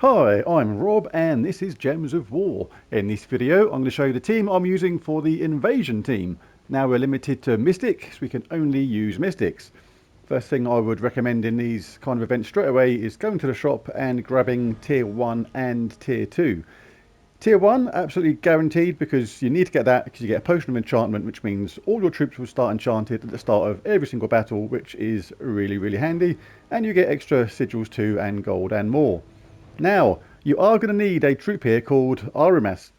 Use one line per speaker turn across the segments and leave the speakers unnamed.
Hi, I'm Rob and this is Gems of War. In this video I'm going to show you the team I'm using for the invasion team. Now we're limited to Mystic, so we can only use Mystics. First thing I would recommend in these kind of events straight away is going to the shop and grabbing Tier 1 and Tier 2. Tier 1, absolutely guaranteed, because you need to get that because you get a Potion of Enchantment, which means all your troops will start enchanted at the start of every single battle, which is really handy, and you get extra sigils too and gold and more. Now, you are going to need a troop here called Aramas.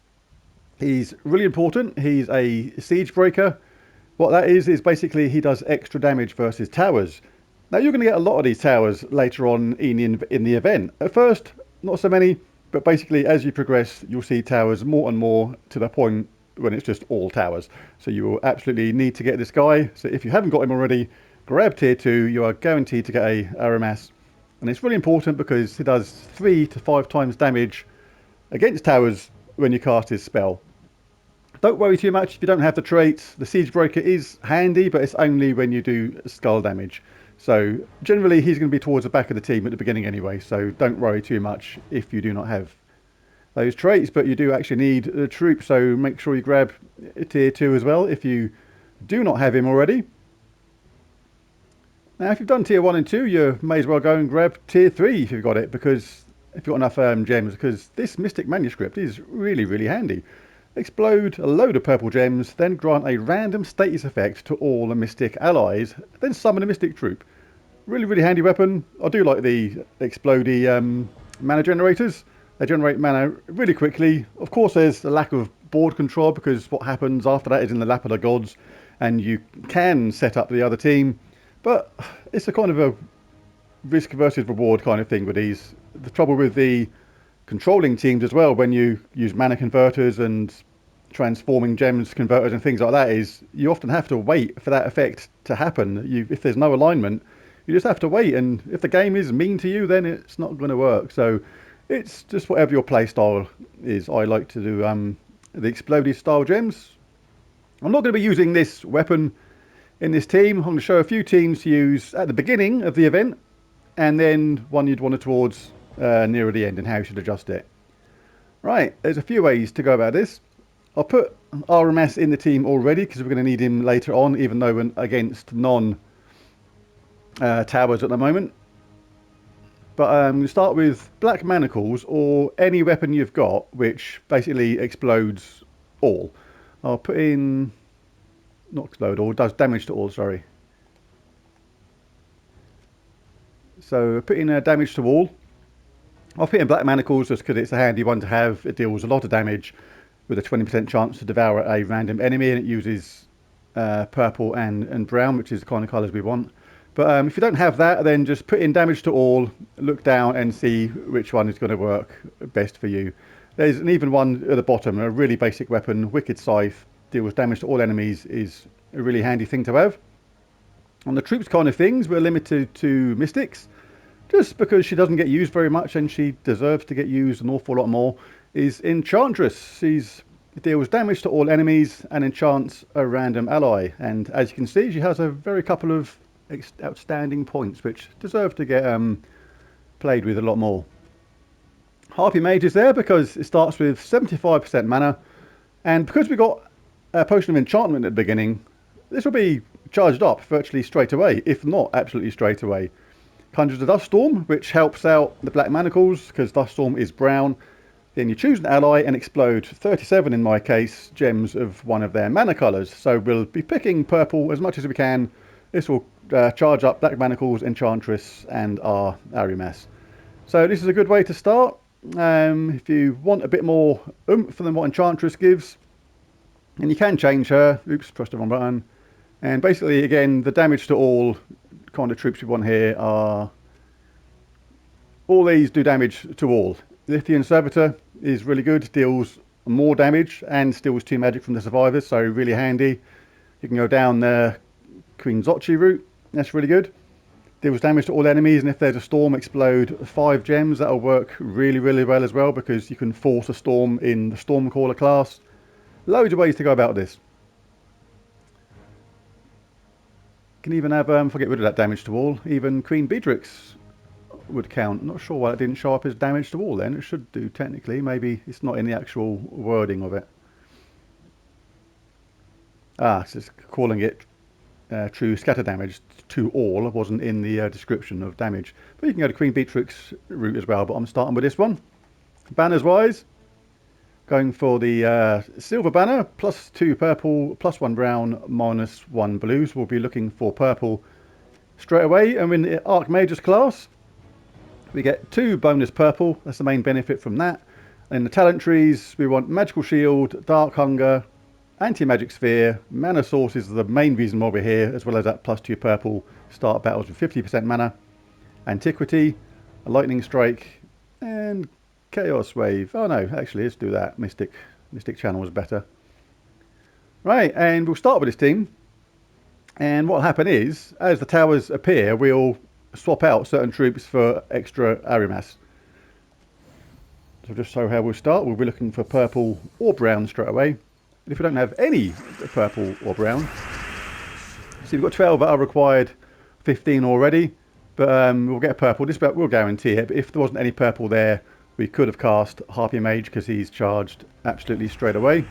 He's really important. He's a siege breaker. What that is basically he does extra damage versus towers. Now, you're going to get a lot of these towers later on in the event. At first, not so many, but basically as you progress, you'll see towers more and more to the point when it's just all towers. So you will absolutely need to get this guy. So if you haven't got him already, grab tier 2. You are guaranteed to get a Aramas. And it's really important because he does 3 to 5 times damage against towers when you cast his spell. Don't worry too much if you don't have the trait. The Siege Breaker is handy, but it's only when you do skull damage. So generally he's going to be towards the back of the team at the beginning anyway, so don't worry too much if you do not have those traits, but you do actually need a troop, so make sure you grab tier 2 as well if you do not have him already. Now, if you've done tier 1 and 2, you may as well go and grab tier 3 if you've got it, because if you've got enough gems, because this Mystic Manuscript is really handy. Explode a load of purple gems, then grant a random status effect to all the Mystic allies, then summon a Mystic troop. Really handy weapon. I do like the explodey mana generators. They generate mana really quickly. Of course, there's a lack of board control, because what happens after that is in the lap of the gods, and you can set up the other team. But it's a kind of a risk versus reward kind of thing with these. The trouble with the controlling teams as well, when you use mana converters and transforming gems converters and things like that, is you often have to wait for that effect to happen. If there's no alignment, you just have to wait, and if the game is mean to you, then it's not going to work. So it's just whatever your play style is. I like to do the explodey style gems. I'm not going to be using this weapon in this team. I'm going to show a few teams to use at the beginning of the event, and then one you'd want it towards nearer the end, and how you should adjust it. Right, there's a few ways to go about this. I'll put RMS in the team already, because we're going to need him later on, even though we're against non towers at the moment. But I'm going to start with Black Manacles, or any weapon you've got which basically explodes all. I'll put in, not explode all, does damage to all, sorry. So put in damage to all. I'll put in Black Manacles just because it's a handy one to have. It deals a lot of damage with a 20% chance to devour a random enemy, and it uses purple and brown, which is the kind of colours we want. But if you don't have that, then just put in damage to all, look down and see which one is going to work best for you. There's an even one at the bottom, a really basic weapon, Wicked Scythe, deals damage to all enemies, is a really handy thing to have. On the troops kind of things, we're limited to Mystics, just because she doesn't get used very much and she deserves to get used an awful lot more, is Enchantress. She deals damage to all enemies and enchants a random ally. And as you can see, she has a very couple of outstanding points which deserve to get played with a lot more. Harpy Mage is there because it starts with 75% mana, and because we got a Potion of Enchantment at the beginning, this will be charged up virtually straight away, if not absolutely straight away. Conjures a Duststorm, which helps out the Black Manacles because Duststorm is brown. Then you choose an ally and explode 37, in my case, gems of one of their mana colours. So we'll be picking purple as much as we can. This will charge up Black Manacles, Enchantress and our Aramas. So this is a good way to start. If you want a bit more oomph than what Enchantress gives, and you can change her. Oops, pressed the wrong button. And basically, again, the damage to all kind of troops we want here are, all these do damage to all. Lithian Servitor is really good, deals more damage and steals 2 magic from the survivors, so really handy. You can go down the Queen Xochitl route, that's really good. Deals damage to all enemies, and if there's a storm, explode 5 gems. That'll work really well as well, because you can force a storm in the Stormcaller class. Loads of ways to go about this. Can even have, if I get rid of that damage to all, even Queen Beatrix would count. Not sure why it didn't show up as damage to wall then. It should do technically. Maybe it's not in the actual wording of it. Ah, it's just calling it true scatter damage to all. It wasn't in the description of damage. But you can go to Queen Beatrix route as well, but I'm starting with this one. Banners wise, going for the silver banner, +2 purple, +1 brown, -1 blue. So we'll be looking for purple straight away. And in the Archmage's class, we get 2 bonus purple. That's the main benefit from that. In the talent trees, we want Magical Shield, Dark Hunger, Anti-Magic Sphere. Mana Source is the main reason why we're here, as well as that +2 purple. Start battles with 50% mana. Antiquity, a Lightning Strike, and Chaos Wave. Oh no, actually, let's do that. Mystic Channel is better. Right, and we'll start with this team. And what will happen is, as the towers appear, we'll swap out certain troops for extra Arimas. So just so how we'll start, we'll be looking for purple or brown straight away. And if we don't have any purple or brown, see we've got 12 that are required, 15 already, but we'll get a purple. This we'll guarantee it. But if there wasn't any purple there, we could have cast Harpy Mage because he's charged absolutely straight away.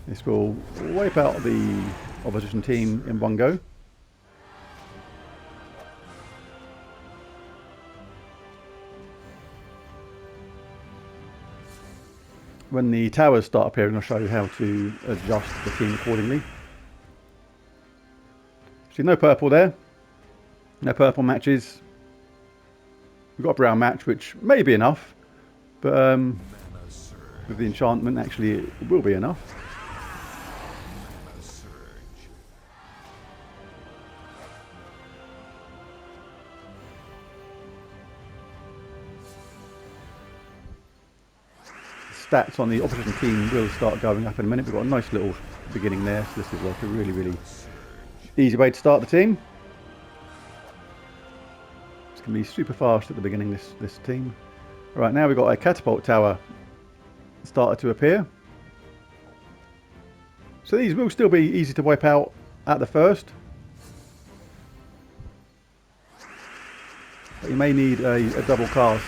This will wipe out the opposition team in one go. When the towers start appearing, I'll show you how to adjust the team accordingly. See, no purple there. No purple matches. We've got a brown match, which may be enough. But with the enchantment, actually, it will be enough. Stats on the opposition team will start going up in a minute. We've got a nice little beginning there, so this is like a really easy way to start the team. It's going to be super fast at the beginning, this team. Right, now we've got a catapult tower started to appear. So these will still be easy to wipe out at the first. But you may need a double cast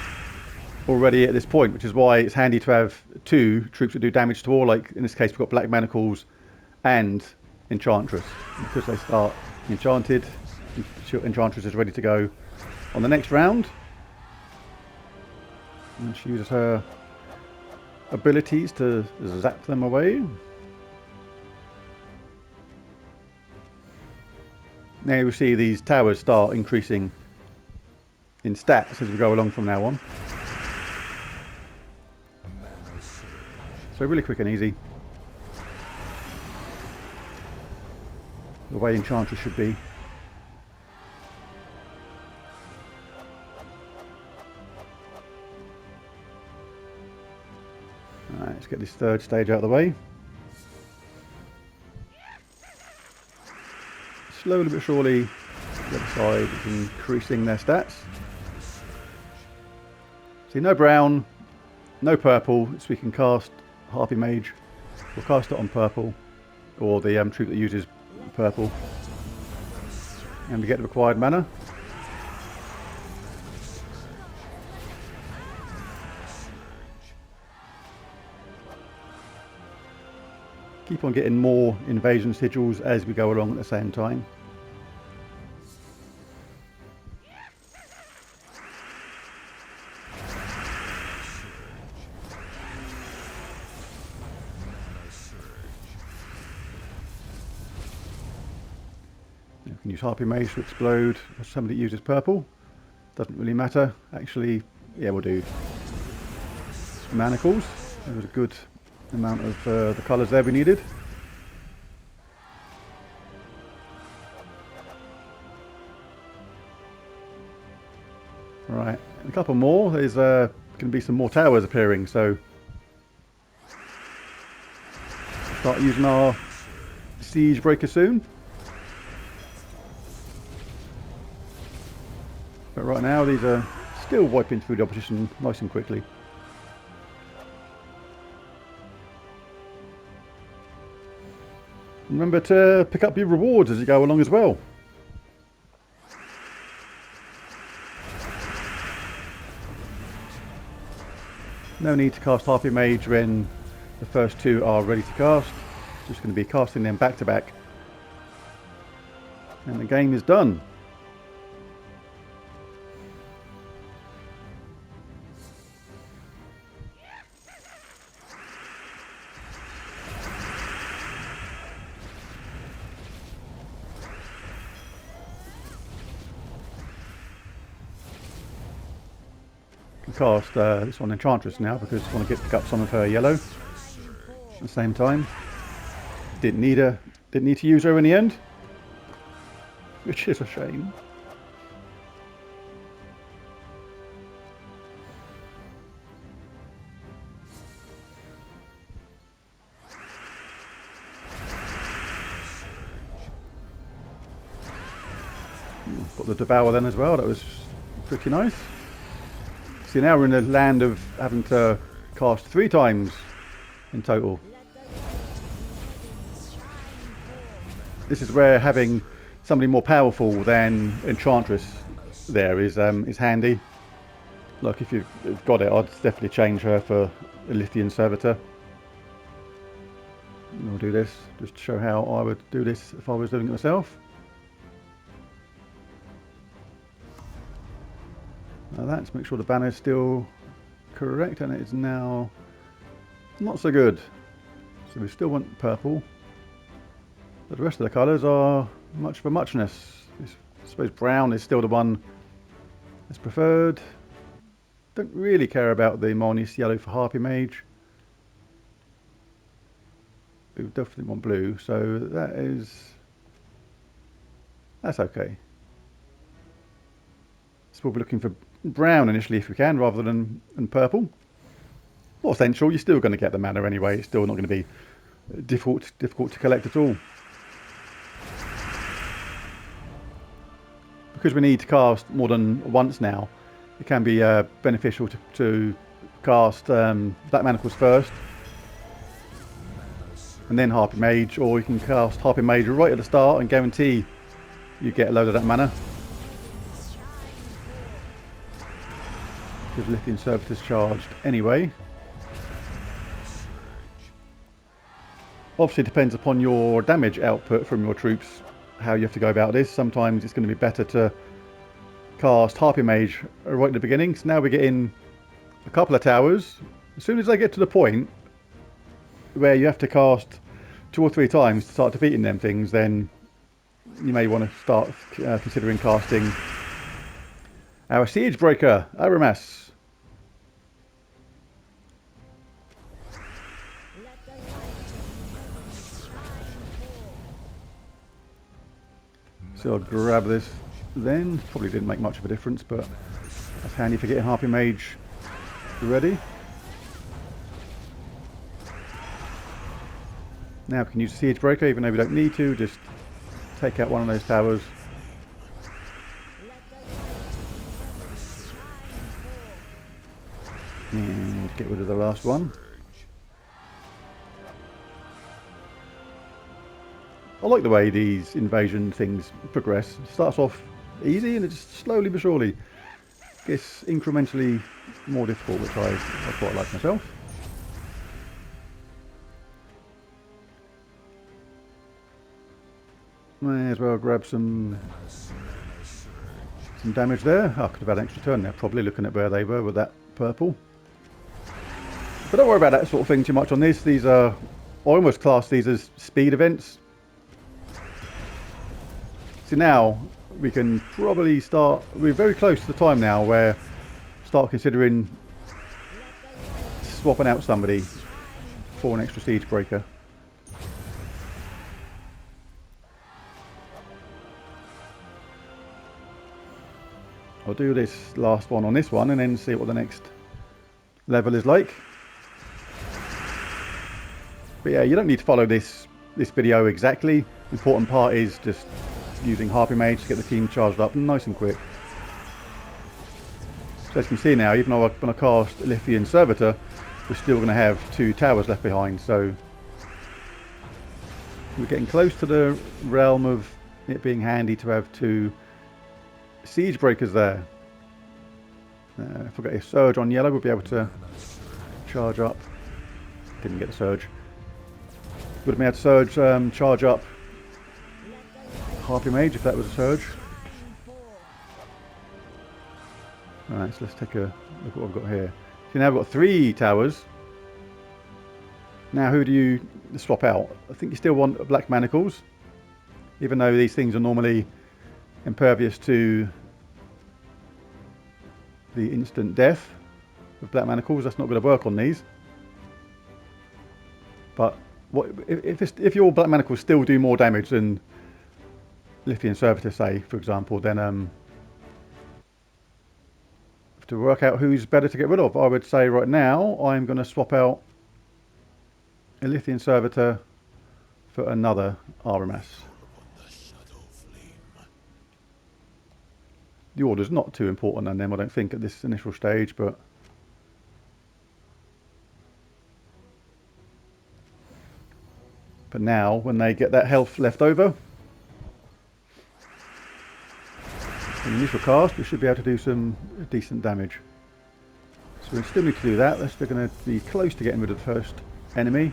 already at this point, which is why it's handy to have 2 troops that do damage to all. Like in this case, we've got Black Manacles and Enchantress. Because they start enchanted, Enchantress is ready to go on the next round. And she uses her abilities to zap them away. Now you'll see these towers start increasing in stats as we go along from now on. So really quick and easy. The way Enchantress should be. Alright, let's get this third stage out of the way. Slowly but surely, the other side is increasing their stats. See, no brown, no purple, so we can cast Harpy Mage. We'll cast it on purple, or the troop that uses purple. And we get the required mana. Keep on getting more invasion sigils as we go along at the same time. You can use Harpy Mage to explode if somebody uses purple. Doesn't really matter. Actually, yeah, we'll do Manacles. There was a good amount of the colours there we needed. Right, and a couple more. There's going to be some more towers appearing, so start using our Siege Breaker soon. But right now these are still wiping through the opposition nice and quickly. Remember to pick up your rewards as you go along as well. No need to cast Harpy Mage when the first two are ready to cast. Just going to be casting them back to back. And the game is done. Cast this one Enchantress now because I want to pick up some of her yellow at the same time. Didn't need to use her in the end, which is a shame. Got the Devour then as well. That was pretty nice. See, now we're in the land of having to cast 3 times in total. This is where having somebody more powerful than Enchantress there is handy. Look, if you've got it, I'd definitely change her for Ilithian Servitor. And I'll do this just to show how I would do this if I was doing it myself. Now that's make sure the banner is still correct, and it is now not so good. So we still want purple, but the rest of the colours are much of a muchness. I suppose brown is still the one that's preferred. Don't really care about the Marnius yellow for Harpy Mage. We definitely want blue, so that's okay. So we'll be looking for brown initially if we can, rather than purple. Not essential, you're still going to get the mana anyway. It's still not going to be difficult to collect at all. Because we need to cast more than once now, it can be beneficial to cast Black Manacles first and then Harpy Mage, or you can cast Harpy Mage right at the start and guarantee you get a load of that mana. Because Lithium Servitor is charged anyway. Obviously, it depends upon your damage output from your troops, how you have to go about this. Sometimes it's going to be better to cast Harpy Mage right at the beginning. So now we're getting a couple of towers. As soon as they get to the point where you have to cast 2 or 3 times to start defeating them things, then you may want to start considering casting our Siege Breaker, Aramas. So I'll grab this then. Probably didn't make much of a difference, but that's handy for getting Harpy Mage ready. Now we can use the Siege Breaker, even though we don't need to, just take out one of those towers. And get rid of the last one. I like the way these invasion things progress. It starts off easy and it just slowly but surely gets incrementally more difficult, which I quite like myself. May as well grab some damage there. I could have had an extra turn there, probably looking at where they were with that purple. But don't worry about that sort of thing too much on this. These are, I almost class these as speed events. So now we can probably start, we're very close to the time now where start considering swapping out somebody for an extra Siege Breaker. I'll do this last one on this one and then see what the next level is like. But yeah, you don't need to follow this video exactly. The important part is just using Harpy Mage to get the team charged up nice and quick. So as you can see now, even though when I cast Lithian Servitor, we're still going to have 2 towers left behind. So we're getting close to the realm of it being handy to have 2 Siege Breakers there. If I get a Surge on yellow, we'll be able to charge up. Didn't get the surge. Would have been able to surge, charge up Harpy Mage if that was a surge. Alright, so let's take a look at what I've got here. So now I've got 3 towers. Now who do you swap out? I think you still want Black Manacles. Even though these things are normally impervious to the instant death with Black Manacles, that's not going to work on these. But what if your Black Manacles still do more damage than Lithium Servitor, say, for example, then to work out who's better to get rid of, I would say right now I'm going to swap out a Lithium Servitor for another RMS. The order's not too important on them, I don't think, at this initial stage, but now, when they get that health left over, in the initial cast, we should be able to do some decent damage. So we still need to do that. We're still going to be close to getting rid of the first enemy.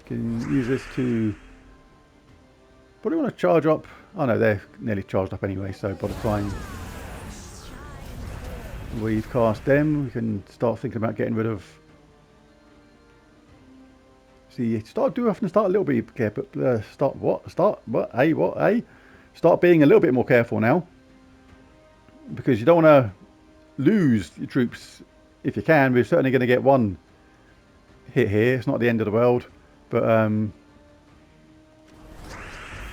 Can use this to probably want to charge up. Oh no, they're nearly charged up anyway, so by the time we've cast them, we can start thinking about getting rid of. See, do often start a little bit careful, but start being a little bit more careful now, because you don't want to lose your troops if you can. We're certainly going to get one hit here. It's not the end of the world, but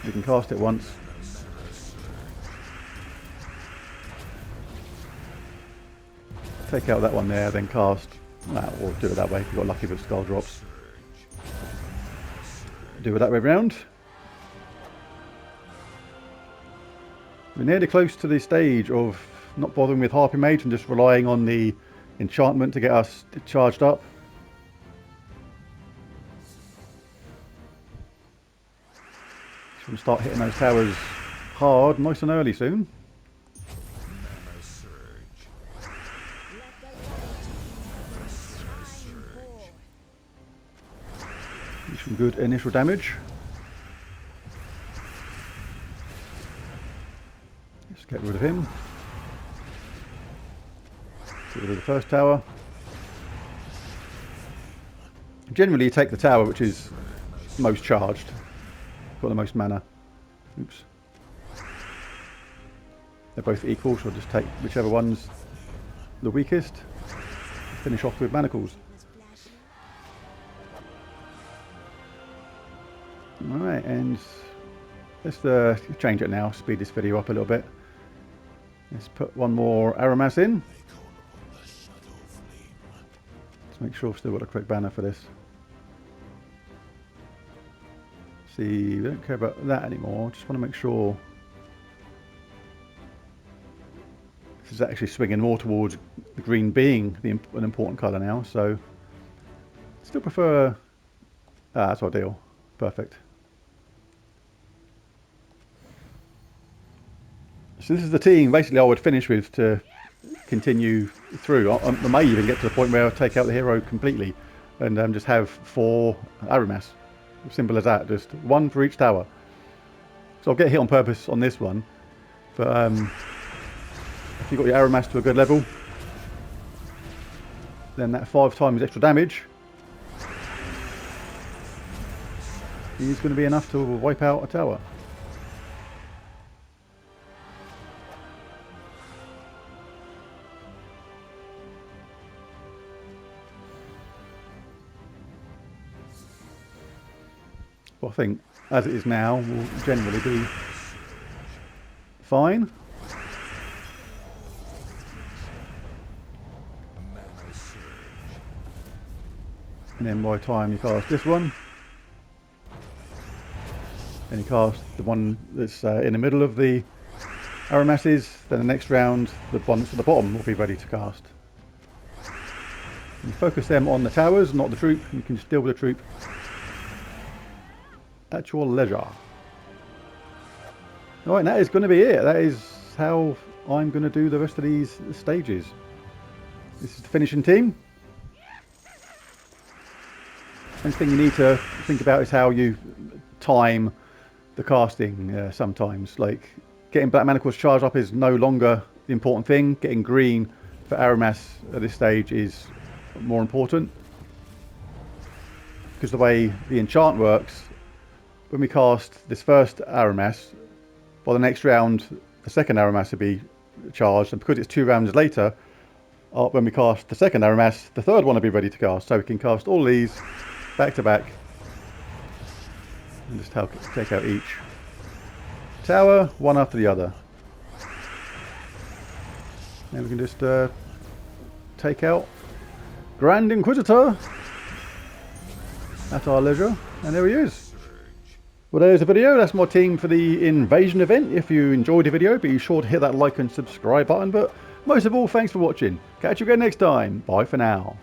we can cast it once. Take out that one there, then cast. Or do it that way if you got lucky with skull drops. Do it that way round. We're nearly close to the stage of not bothering with Harpy Mage and just relying on the enchantment to get us charged up. Just want to start hitting those towers hard, nice and early soon. Some good initial damage. Let's get rid of him. Get rid of the first tower. Generally you take the tower which is most charged. Got the most mana. Oops. They're both equal, so I'll just take whichever one's the weakest. Finish off with manacles. Alright, and let's change it now, speed this video up a little bit. Let's put one more Aramas in. Let's make sure I've still got the correct banner for this. See, we don't care about that anymore, just want to make sure this is actually swinging more towards the green being an important colour now, so still prefer, that's ideal, perfect. So this is the team basically I would finish with to continue through. I may even get to the point where I take out the hero completely and just have 4 Aramas. Simple as that, just 1 for each tower. So I'll get hit on purpose on this one, but if you've got your Aramas to a good level, then that 5 times extra damage is going to be enough to wipe out a tower. Well, I think as it is now will generally be fine. And then by the time you cast this one, then you cast the one that's in the middle of the Aramases, then the next round the ones at the bottom will be ready to cast. You focus them on the towers, not the troop. You can just deal with the troop at your leisure. Alright, that is going to be it. That is how I'm going to do the rest of these stages. This is the finishing team. Only thing you need to think about is how you time the casting sometimes. Like, getting Black Manacles charged up is no longer the important thing. Getting green for Aramas at this stage is more important. Because the way the enchant works, when we cast this first Aramas, by the next round, the second Aramas will be charged, and because it's 2 rounds later, when we cast the second Aramas, the third one will be ready to cast. So we can cast all these back to back, and just take out each tower, one after the other. Then we can just take out Grand Inquisitor at our leisure, and there he is. Well, there's the video. That's my team for the invasion event. If you enjoyed the video, be sure to hit that like and subscribe button. But most of all, thanks for watching. Catch you again next time. Bye for now.